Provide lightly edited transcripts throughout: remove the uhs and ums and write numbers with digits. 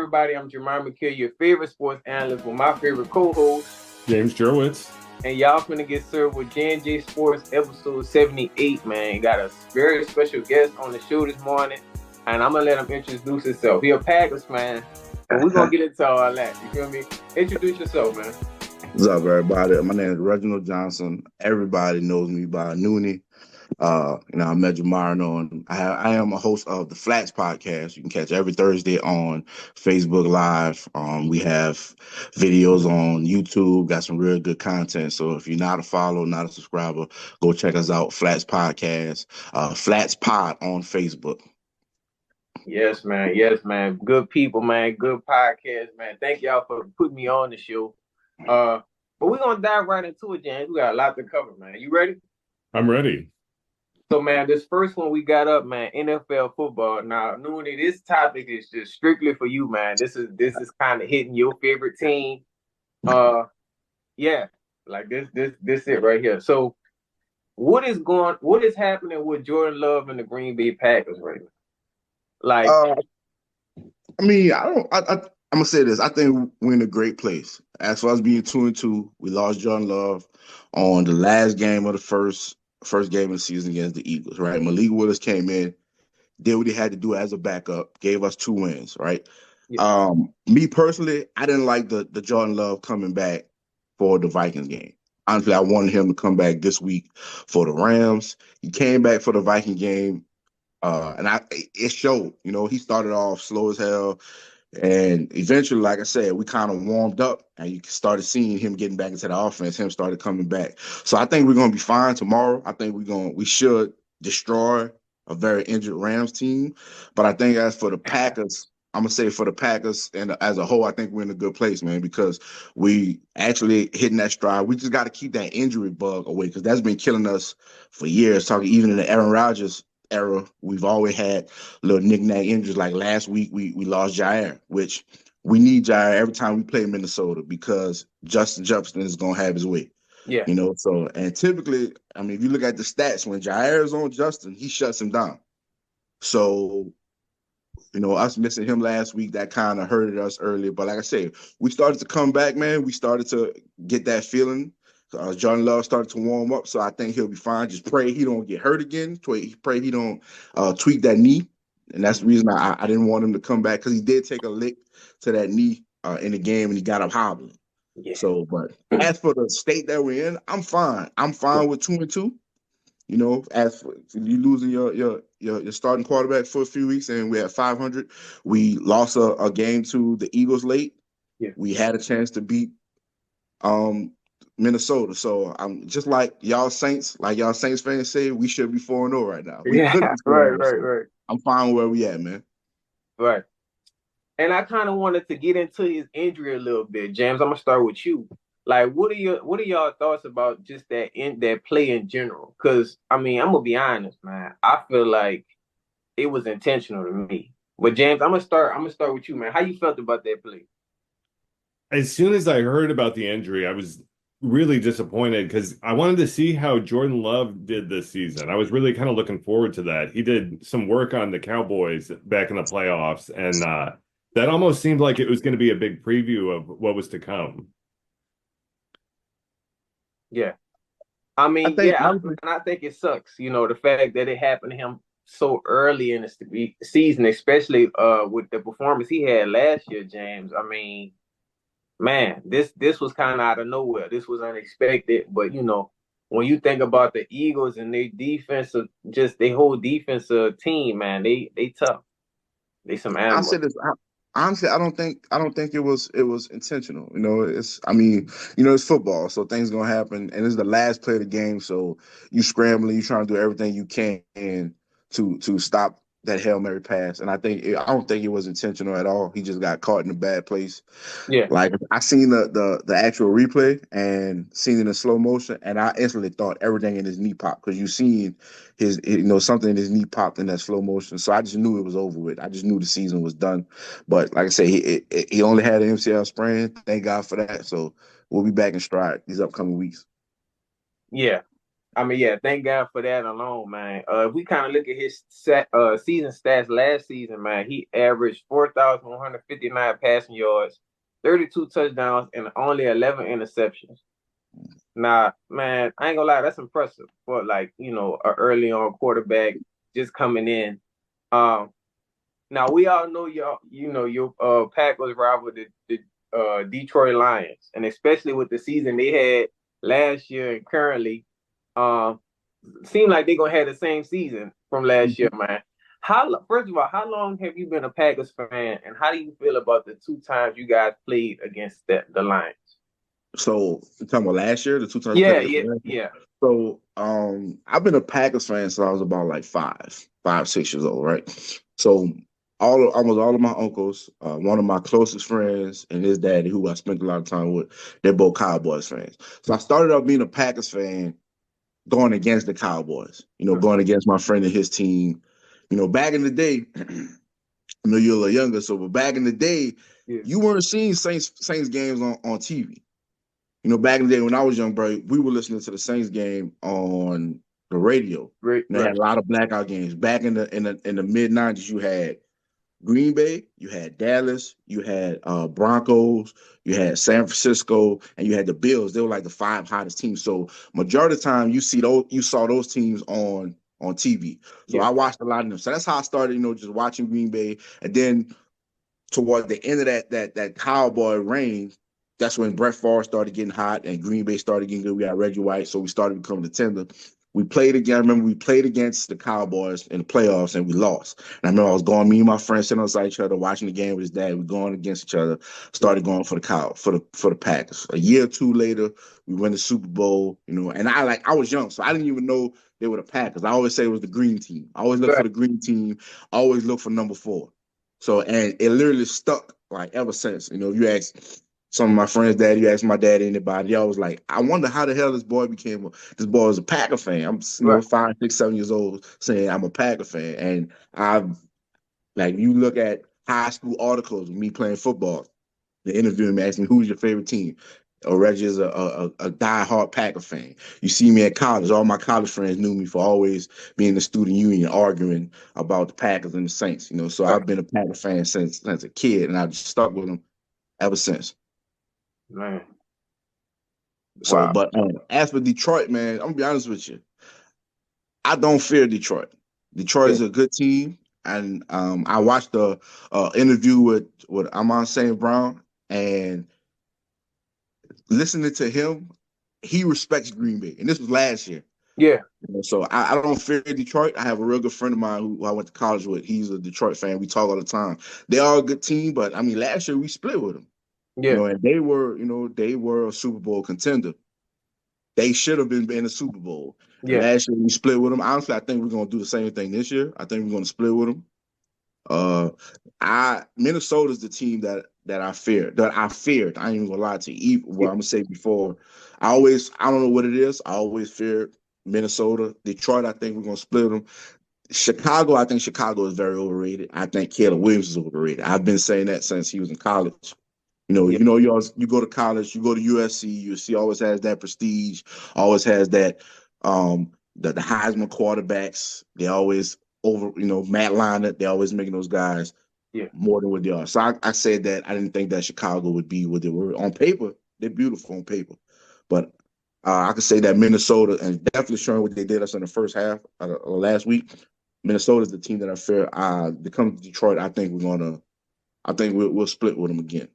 everybody? I'm Jermaine McKill, your favorite sports analyst with my favorite co-host, James Jurwitz. And y'all finna get served with J&J Sports episode 78, man. Got a very special guest on the show this morning, and I'm gonna let him introduce himself. He a Packers fan, but we're gonna get into all that. You feel me? Introduce yourself, man. What's up, everybody? My name is Reginald Johnson. Everybody knows me by Noonie. I'm Major Marino, and I am a host of the Flats podcast. You can catch every Thursday on Facebook Live. We have videos on YouTube, got some real good content. So if you're not a follower, not a subscriber, go check us out, Flats Podcast, Flats Pod on Facebook. Yes, man. Yes, man. Good people, man. Good podcast, man. Thank y'all for putting me on the show. But we're gonna dive right into it, James. We got a lot to cover, man. You ready? I'm ready. So, man, this first one we got up, man, NFL football. Now, Noonie, this topic is just strictly for you, man. This is kind of hitting your favorite team. Yeah, like this it right here. So, what is happening with Jordan Love and the Green Bay Packers right now? Like, I'm gonna say this. I think we're in a great place. As far as being 2-2, we lost Jordan Love on the last game of the first game of the season against the Eagles, right? Malik Willis came in, did what he had to do as a backup, gave us 2 wins, right? Yeah. Me personally, I didn't like the Jordan Love coming back for the Vikings game. Honestly, I wanted him to come back this week for the Rams. He came back for the Viking game, and it showed. You know, he started off slow as hell. And eventually, like I said, we kind of warmed up and you started seeing him getting back into the offense, him started coming back. So I think we're going to be fine tomorrow. I think we should destroy a very injured Rams team. But I think as for the Packers, I'm going to say for the Packers and as a whole, I think we're in a good place, man, because we actually hitting that stride. We just got to keep that injury bug away because that's been killing us for years. Talking even in the Aaron Rodgers era, we've always had little knick-knack injuries. Like last week, we lost Jair, which we need Jair every time we play Minnesota because Justin Jefferson is going to have his way. Yeah. You know, so, and typically, I mean, if you look at the stats, when Jair is on Justin, he shuts him down. So, you know, us missing him last week, that kind of hurted us earlier. But like I said, we started to come back, man. We started to get that feeling. Jordan Love started to warm up, so I think he'll be fine. Just pray he don't get hurt again. Pray he don't tweak that knee. And that's the reason I didn't want him to come back because he did take a lick to that knee in the game and he got up hobbling. Yeah. So, but as for the state that we're in, I'm fine. I'm fine with 2-2. You know, as for you losing your starting quarterback for a few weeks and we had 500, we lost a game to the Eagles late. Yeah. We had a chance to beat Minnesota. So I'm just like y'all Saints fans say, we should be 4-0 right now. We could be 4-0. Right. I'm fine where we at, man. Right. And I kind of wanted to get into his injury a little bit, James. I'm gonna start with you. Like, what are y'all thoughts about just that play in general? Because I mean, I'm gonna be honest, man. I feel like it was intentional to me. But James, I'm gonna start with you, man. How you felt about that play? As soon as I heard about the injury, I was really disappointed because I wanted to see how Jordan Love did this season. I was really kind of looking forward to that. He did some work on the Cowboys back in the playoffs, and that almost seemed like it was going to be a big preview of what was to come. Yeah. I mean, I think it sucks, you know, the fact that it happened to him so early in the season, especially with the performance he had last year, James. I mean, man, this was kind of out of nowhere. This was unexpected. But, you know, when you think about the Eagles and their defensive, just their whole defensive team, man, they tough. They some animals. I'll say this. Honestly, I don't think it was intentional. You know, it's football, so things gonna happen, and it's the last play of the game, so you scrambling, you trying to do everything you can to stop that Hail Mary pass, and I don't think it was intentional at all. He just got caught in a bad place. Yeah, like I seen the actual replay and seen it in slow motion, and I instantly thought everything in his knee popped because you seen something in his knee popped in that slow motion. So I just knew it was over with. I just knew the season was done. But like I say, he only had an MCL sprain. Thank God for that. So we'll be back in stride these upcoming weeks. Yeah. I mean, yeah, thank God for that alone, man. If we kind of look at his season stats last season, man, he averaged 4,159 passing yards, 32 touchdowns, and only 11 interceptions. Nah, man, I ain't gonna lie, that's impressive for like, a early on quarterback just coming in. Um, Now we all know your Packers rival the Detroit Lions, and especially with the season they had last year and currently, um, seem like they're gonna have the same season from last year, man. First of all, how long have you been a Packers fan, and how do you feel about the two times you guys played against the Lions? So you're talking about last year, the 2 times Yeah, played yeah, last year? yeah. So I've been a Packers fan since I was about like 6 years old, right? So almost all of my uncles, one of my closest friends and his daddy, who I spent a lot of time with, they're both Cowboys fans. So I started out being a Packers fan going against the Cowboys, going against my friend and his team. Back in the day, I know you're a little younger, but back in the day, Yeah. you weren't seeing Saints games on TV. Back in the day when I was young, bro, we were listening to the Saints game on the radio. Right, They had right. a lot of blackout games. Back in the mid-90s, you had Green Bay, you had Dallas, you had Broncos, you had San Francisco, and you had the Bills. They were like the five hottest teams. So majority of the time you saw those teams on TV. So Yeah, I watched a lot of them. So that's how I started, just watching Green Bay. And then toward the end of that Cowboy reign, that's when Brett Favre started getting hot and Green Bay started getting good. We got Reggie White, so we started becoming the tender. We played again. I remember we played against the Cowboys in the playoffs and we lost. And I remember I was going, me and my friend sitting outside each other, watching the game with his dad. We going against each other. Started going for the Packers. A year or two later, we win the Super Bowl. And I was young, so I didn't even know they were the Packers. I always say it was the green team. I always look for right, the green team. I always look for number 4. So, and it literally stuck like ever since. If you ask some of my friends' dad, you ask my dad, anybody, I was like, I wonder how the hell this boy was a Packer fan. I'm, right. 5, 6, 7 years old saying I'm a Packer fan. And you look at high school articles of me playing football, they interviewing me, asking me, who's your favorite team? Reggie is a diehard Packer fan. You see me at college, all my college friends knew me for always being in the student union arguing about the Packers and the Saints. So Right. I've been a Packer fan since a kid, and I've just stuck with them ever since. Man, So, wow. but as for Detroit, man, I'm gonna be honest with you. I don't fear Detroit. Detroit Yeah, is a good team, and I watched the interview with Amon St. Brown, and listening to him, he respects Green Bay, and this was last year. yeah, So I don't fear Detroit. I have a real good friend of mine who I went to college with. He's a Detroit fan. We talk all the time. They are a good team, but I mean, last year we split with them. yeah, And they were a Super Bowl contender. They should have been in the Super Bowl. And yeah, last year we split with them. Honestly, I think we're gonna do the same thing this year. I think we're gonna split with them. Minnesota's the team that I fear. That I feared. I ain't even gonna lie to you. What I'm gonna say before, I don't know what it is. I always feared Minnesota. Detroit, I think we're gonna split them. Chicago, I think Chicago is very overrated. I think Caleb Williams is overrated. I've been saying that since he was in college. yeah, You go to college, you go to USC. USC always has that prestige, always has that the Heisman quarterbacks. They always over, Matt Leinart. They always making those guys yeah. more than what they are. So I said that I didn't think that Chicago would be what they were on paper. They're beautiful on paper, but I could say that Minnesota and definitely showing what they did us in the first half last week. Minnesota is the team that I fear. To come to Detroit, I think we'll split with them again.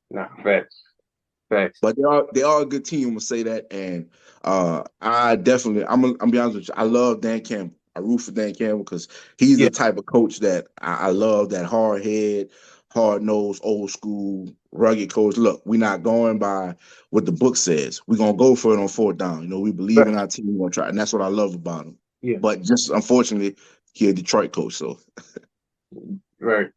Nah, facts, facts. But they are a good team. I'm gonna say that, and I definitely I'm be honest with you. I love Dan Campbell. I root for Dan Campbell because he's the Yeah, type of coach that I love. That hard head, hard nosed, old school, rugged coach. Look, we're not going by what the book says. We're gonna go for it on 4th down. We believe in right, our team. We're gonna try, and that's what I love about him. yeah, But just unfortunately, he's a Detroit coach. So right.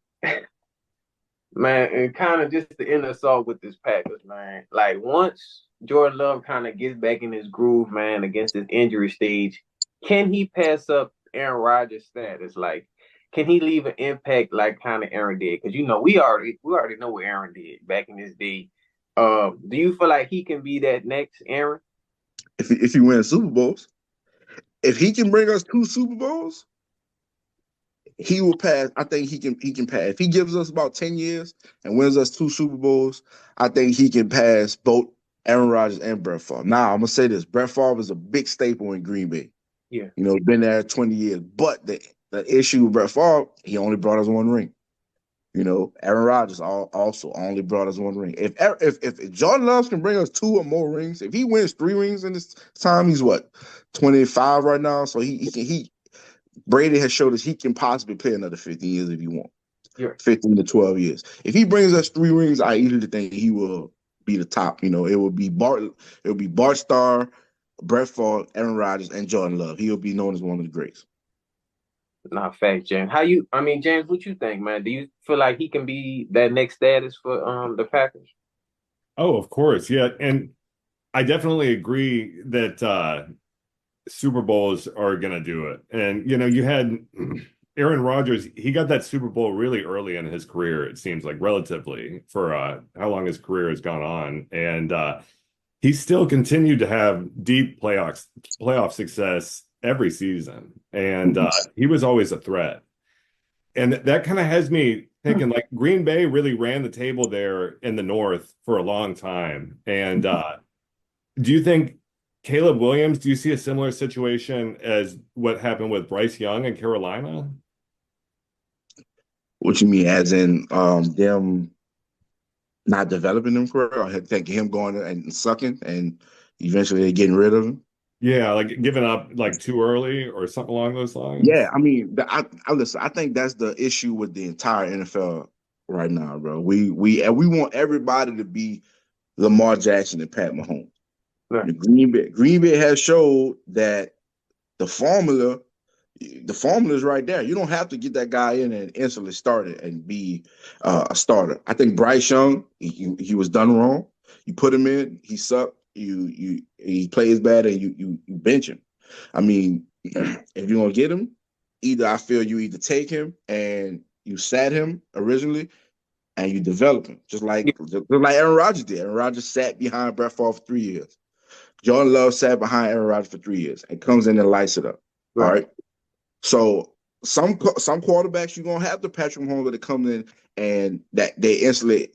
Man, and kind of just to end us off with this Packers, man. Like once Jordan Love kind of gets back in his groove, man, against his injury stage, can he pass up Aaron Rodgers' status? Like, can he leave an impact like kind of Aaron did? Because we already know what Aaron did back in his day. Do you feel like he can be that next Aaron? if he wins Super Bowls. If he can bring us 2 Super Bowls, he will pass. I think he can pass. If he gives us about 10 years and wins us 2 Super Bowls, I think he can pass both Aaron Rodgers and Brett Favre. Now I'm gonna say this: Brett Favre is a big staple in Green Bay. Yeah. Been there 20 years. But the issue with Brett Favre, he only brought us 1 ring. Aaron Rodgers also only brought us 1 ring. If Jordan Love can bring us 2 or more rings, if he wins 3 rings in this time, he's what, 25 right now. So he Brady has showed us he can possibly play another 15 years if he wants. Yeah. 15 to 12 years. If he brings us 3 rings, I easily think he will be the top. It will be Bart Starr, Brett Favre, Aaron Rodgers, and Jordan Love. He'll be known as one of the greats. Nah, fact, James. James, what you think, man? Do you feel like he can be that next status for the Packers? Oh, of course. Yeah. And I definitely agree that Super Bowls are going to do it. And, you had Aaron Rodgers, he got that Super Bowl really early in his career, it seems like, relatively, for how long his career has gone on. And he still continued to have deep playoff success every season. And he was always a threat. And that kind of has me thinking, like, Green Bay really ran the table there in the North for a long time. And do you think Caleb Williams, do you see a similar situation as what happened with Bryce Young in Carolina? What you mean, as in them not developing him correct, or thinking him going and sucking, and eventually they're getting rid of him? Yeah, like giving up like too early or something along those lines. Yeah, I mean, I listen. I think that's the issue with the entire NFL right now, bro. We want everybody to be Lamar Jackson and Pat Mahomes. Right. The Green Bay has showed that the formula is right there. You don't have to get that guy in and instantly start it and be a starter. I think Bryce Young, he was done wrong. You put him in, he sucked. He plays bad, and you bench him. I mean, if you're gonna get him, I feel you either take him and you sat him originally and you develop him, just like Aaron Rodgers did. Aaron Rodgers sat behind Brett Favre for 3 years. Jordan Love sat behind Aaron Rodgers for 3 years and comes in and lights it up. Right. All right. So some quarterbacks, you're gonna have the Patrick Mahomes that come in and that they instantly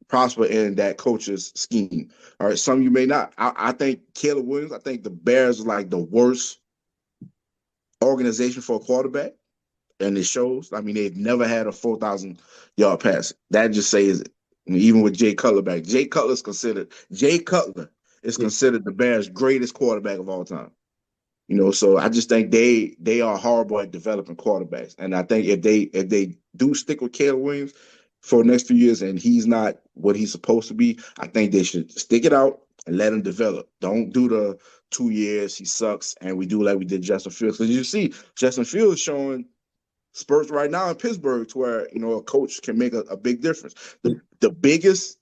prosper in that coach's scheme. All right. Some you may not. I think Caleb Williams, I think the Bears are like the worst organization for a quarterback. And it shows. I mean, they've never had a 4,000-yard pass. That just says it. I mean, even with Jay Cutler back, Jay Cutler is considered the Bears' greatest quarterback of all time. So I just think they are horrible at developing quarterbacks. And I think if they do stick with Caleb Williams for the next few years and he's not what he's supposed to be, I think they should stick it out and let him develop. Don't do the 2 years he sucks and we do like we did Justin Fields. Because you see, Justin Fields showing spurts right now in Pittsburgh to where a coach can make a big difference. The biggest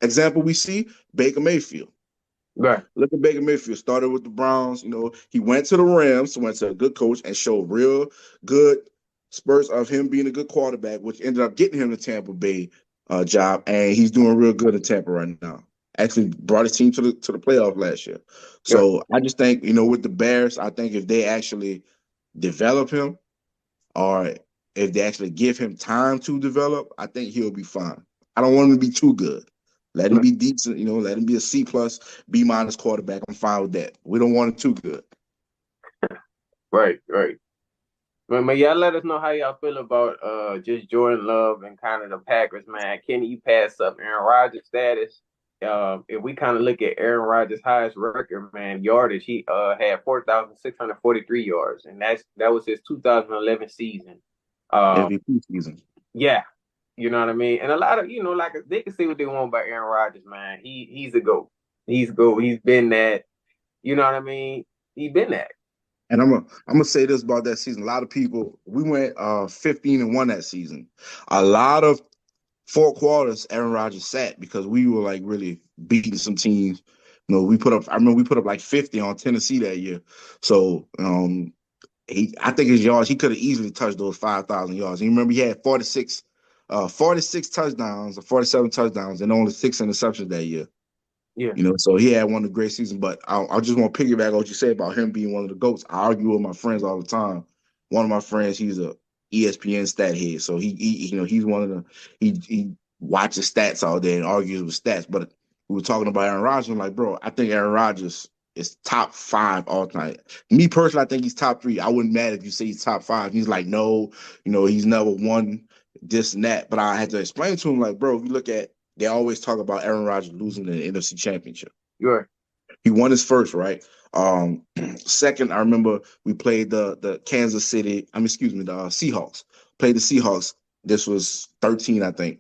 example we see, Baker Mayfield. Right. Look at Baker Mayfield. Started with the Browns. He went to the Rams, went to a good coach, and showed real good spurts of him being a good quarterback, which ended up getting him the Tampa Bay job. And he's doing real good in Tampa right now. Actually brought his team to the playoff last year. So I just think, with the Bears, I think if they actually develop him, or if they actually give him time to develop, I think he'll be fine. I don't want him to be too good. Let him be decent, let him be a C+, B- quarterback. I'm fine with that. We don't want him too good. Right. But y'all let us know how y'all feel about just Jordan Love and kind of the Packers, man. Can he pass up Aaron Rodgers' status? If we kind of look at Aaron Rodgers' highest record, man, yardage, he had 4,643 yards, and that was his 2011 season. MVP season. Yeah. You know what I mean? And a lot of, like they can say what they want about Aaron Rodgers, man. He's a GOAT. He's GOAT. He's been that. You know what I mean? He's been that. And I'm gonna say this about that season. A lot of people, we went 15-1 that season. A lot of 4 quarters Aaron Rodgers sat because we were like really beating some teams. I remember we put up like 50 on Tennessee that year. So I think his yards, he could have easily touched those 5,000 yards. And you remember he had 46 touchdowns or 47 touchdowns and only 6 interceptions that year. Yeah. So he had one of the great seasons. But I just want to piggyback on what you say about him being one of the GOATs. I argue with my friends all the time. One of my friends, he's a ESPN stat head, so he's one of the he watches stats all day and argues with stats. But we were talking about Aaron Rodgers. I'm like, bro, I think Aaron Rodgers is top 5 all time. Me personally, I think he's top 3. I wouldn't mad if you say he's top 5. He's like, no, he's never won this and that. But I had to explain to him, like, bro, if you look at, they always talk about Aaron Rodgers losing the NFC Championship. Right. He won his first, right? Second, I remember we played the Kansas City. The Seahawks. Played the Seahawks. This was 13, I think.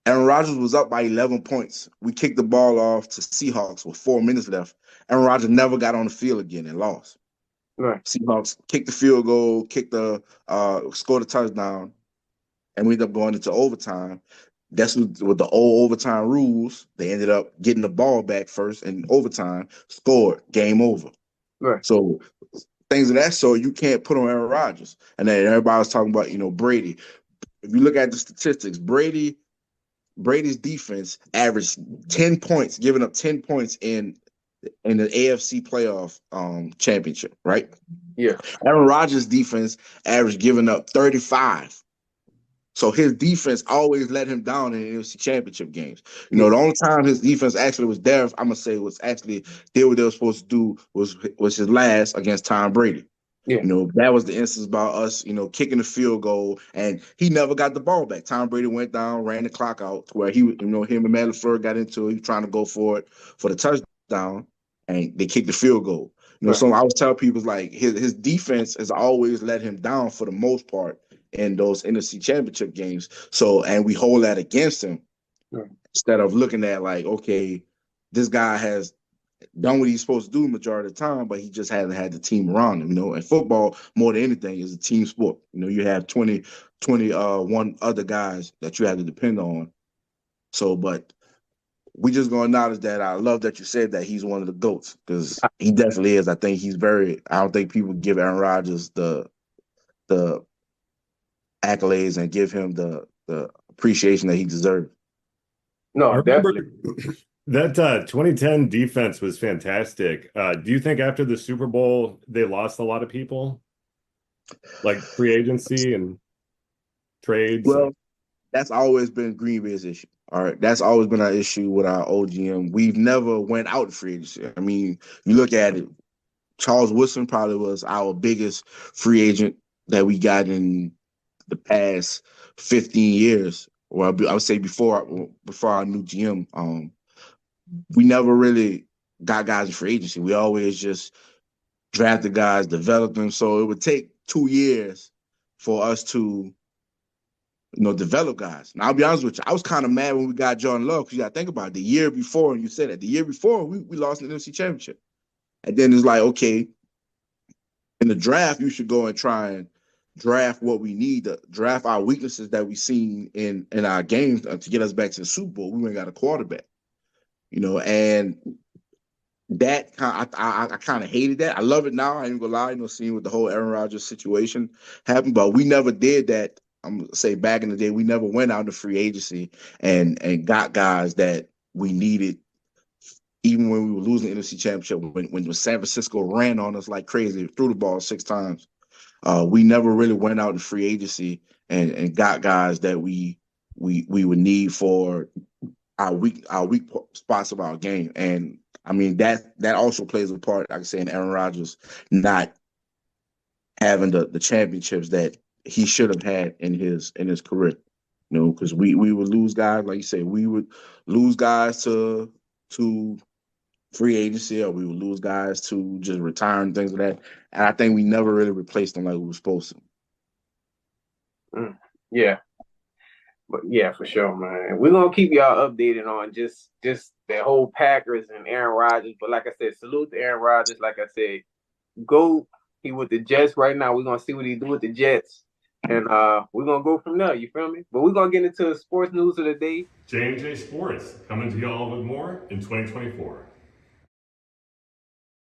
Aaron Rodgers was up by 11 points. We kicked the ball off to Seahawks with 4 minutes left. Aaron Rodgers never got on the field again and lost. Right. Seahawks kicked the field goal, scored a touchdown, and we ended up going into overtime. That's with the old overtime rules. They ended up getting the ball back first in overtime, scored, game over. Right. So things of that sort you can't put on Aaron Rodgers. And then everybody was talking about, Brady. If you look at the statistics, Brady's defense averaged 10 points, giving up 10 points in the AFC playoff championship, right? Yeah. Aaron Rodgers' defense averaged giving up 35. So his defense always let him down in the NFC Championship games. The only time his defense actually was there, I'm gonna say, was actually did what they were supposed to do was his last against Tom Brady. Yeah. That was the instance about us, kicking the field goal, and he never got the ball back. Tom Brady went down, ran the clock out to where him and Matt LaFleur got into it. He was trying to go for it for the touchdown, and they kicked the field goal. So I was telling people, like, his defense has always let him down for the most part in those NFC Championship games. So, and we hold that against him instead of looking at, like, okay, this guy has done what he's supposed to do the majority of the time, but he just hasn't had the team around him. And football, more than anything, is a team sport. You have 21 other guys that you have to depend on. So, but we just gonna acknowledge that. I love that you said that he's one of the GOATs, because he definitely is. I don't think people give Aaron Rodgers the accolades and give him the appreciation that he deserves. No, definitely. That 2010 defense was fantastic. Do you think after the Super Bowl they lost a lot of people, like free agency and trades? Well, that's always been Green Bay's issue. All right, that's always been our issue with our OGM. We've never went out free agency. I mean, you look at it, Charles Woodson probably was our biggest free agent that we got in the past 15 years. Well, I would say before our new GM. We never really got guys in free agency. We always just drafted guys, developed them. So it would take 2 years for us to develop guys. Now, I'll be honest with you, I was kind of mad when we got Jordan Love, because you got to think about it. The year before, and you said that, the year before, we lost the NFC Championship. And then it's like, okay, in the draft, you should go and try and draft what we need, to draft our weaknesses that we've seen in our games to get us back to the Super Bowl. We ain't got a quarterback. And that I kind of hated that. I love it now. I ain't gonna lie, seeing what the whole Aaron Rodgers situation happened, but we never did that. I'm gonna say back in the day, we never went out to free agency and got guys that we needed, even when we were losing the NFC Championship. When San Francisco ran on us like crazy, threw the ball 6 times, we never really went out in free agency and got guys that we would need for our weak spots of our game. And I mean, that also plays a part, like I say, in Aaron Rodgers not having the championships that he should have had in his career. Because we would lose guys, like you say, we would lose guys to free agency, or we would lose guys to just retire and things like that. And I think we never really replaced them like we were supposed to. Yeah. But yeah, for sure, man. We're gonna keep y'all updated on just the whole Packers and Aaron Rodgers. But like I said, salute to Aaron Rodgers. Like I said, he with the Jets right now. We're gonna see what he do with the Jets. And we're gonna go from there, you feel me? But we're gonna get into the sports news of the day. J&J Sports coming to y'all with more in 2024.